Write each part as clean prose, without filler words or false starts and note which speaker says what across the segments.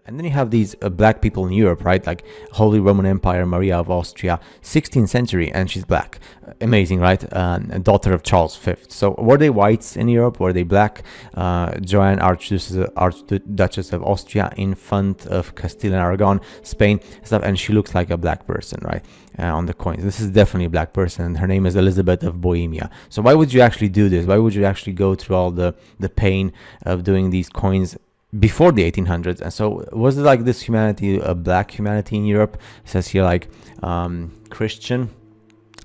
Speaker 1: And then you have these black people in Europe, right? Like Holy Roman Empire, Maria of Austria, 16th century, and she's black. Amazing, right? A daughter of Charles V. So were they whites in Europe? Were they black? Joanne, Archduchess of Austria, Infant of Castile and Aragon, Spain, stuff, and she looks like a black person, right? On the coins. This is definitely a black person. Her name is Elizabeth of Bohemia. So why would you actually do this? Why would you actually go through all the pain of doing these coins before the 1800s? And so was it like this humanity, a black humanity in Europe? It says here like Christian,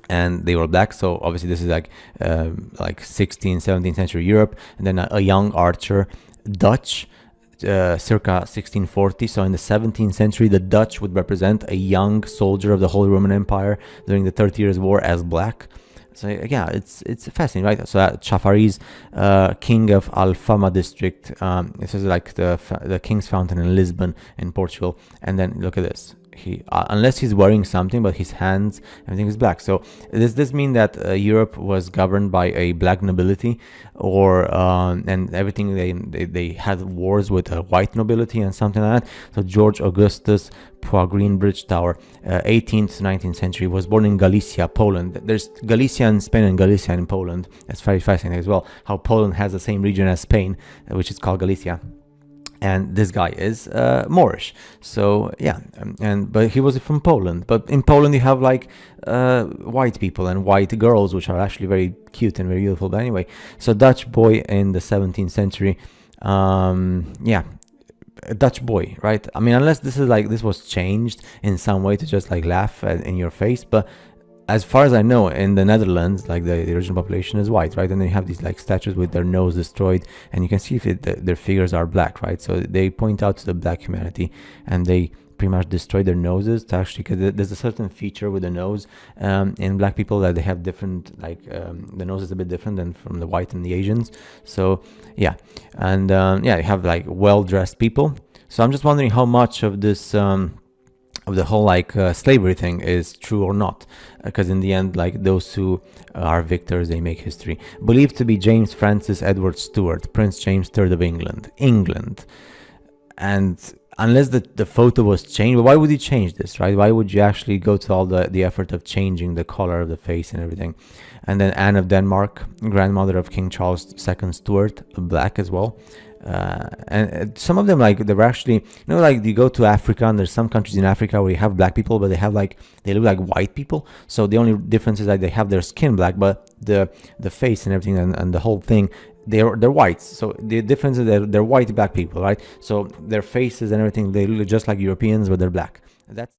Speaker 1: and they were black. So obviously this is like 16th, 17th century Europe. And then a young archer, Dutch, circa 1640. So in the 17th century, the Dutch would represent a young soldier of the Holy Roman Empire during the 30 Years' War as black. So yeah, it's fascinating, right? So Chafariz, king of Alfama district. This is like the King's Fountain in Lisbon in Portugal. And then look at this. He unless he's wearing something, but his hands, everything is black. So does this mean that Europe was governed by a black nobility, or and everything they had wars with a white nobility and something like that? So George Augustus Poigrine Bridge Tower, 18th to 19th century, was born in Galicia, Poland. There's Galicia in Spain and Galicia in Poland. That's very fascinating as well, how Poland has the same region as Spain, which is called Galicia. And this guy is Moorish. So yeah, but he was from Poland. But in Poland you have like white people and white girls, which are actually very cute and very beautiful. But anyway, so Dutch boy in the 17th century. Yeah, a Dutch boy, right? I mean, unless this is like this was changed in some way to just like laugh in your face, but as far as I know, in the Netherlands, like the original population is white, right? And they have these like statues with their nose destroyed, and you can see if their figures are black, right? So they point out to the black humanity, and they pretty much destroy their noses to actually, because there's a certain feature with the nose in black people that they have different, like the nose is a bit different than from the white and the Asians. So yeah, and yeah, you have like well-dressed people. So I'm just wondering how much of this of the whole like slavery thing is true or not, because in the end, like those who are victors, they make history. Believed to be James Francis Edward Stuart, Prince James III of England. And unless the photo was changed, why would you change this, right? Why would you actually go to all the effort of changing the color of the face and everything? And then Anne of Denmark, grandmother of King Charles II Stuart, black as well. And some of them, like, they were actually, you know, like you go to Africa and there's some countries in Africa where you have black people, but they have like, they look like white people. So the only difference is like they have their skin black, but the face and everything and the whole thing, they're whites. So the difference is that they're white black people, right? So their faces and everything, they look just like Europeans, but they're black. That's